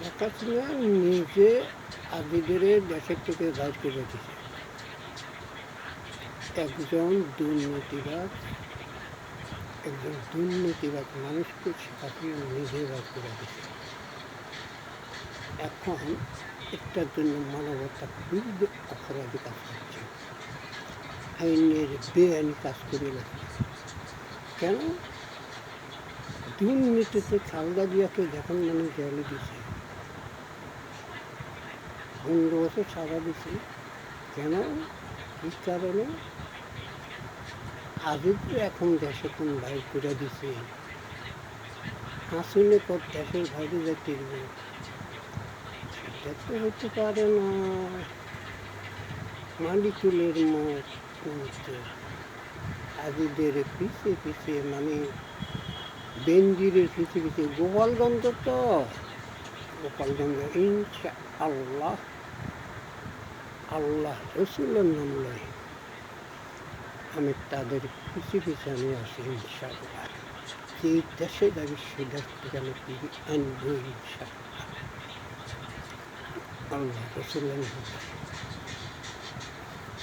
শেখ হাসিনা নিজে আদিদের দেশের থেকে বাইর করে দিছে। একজন দুর্নীতিবাজ মানুষকে শেখ হাসিনা নিজে বাইর করে দিছে। এখন এটার জন্য মানবতা বিরুদ্ধে অপরাধী কাজ করছে, আইনের বেআইনি কাজ করে যাচ্ছে। কেন? দুর্নীতিতে খালেদা জিয়াকে যখন মানুষ জেলে দিছে, 15 বছর সাজা দিছে। কেন? কী কারণে? আজও এখন দেশে কোন বাইর করে দিছে, হাসিনে কত দেশের বাইরে যেতে দিবে, সেটা তো হতে পারে না। মালিকুলের মত আদিদের পিছিয়ে পিছিয়ে, মানে বেনজিরের পিছিয়ে পিছিয়ে গোপালগঞ্জ, তো গোপালগঞ্জ ইনশা আল্লাহ, আল্লাহ রসুলের নাম লয়, আমি তাদের পিছিয়ে পিছিয়ে আমি আসি ইনশাআল্লাহ। যে দেশে যাবি সে দেশ থেকে আমি ফিরে আনবো ইনশাআল্লাহ, আল্লাহ রসুলের নাম।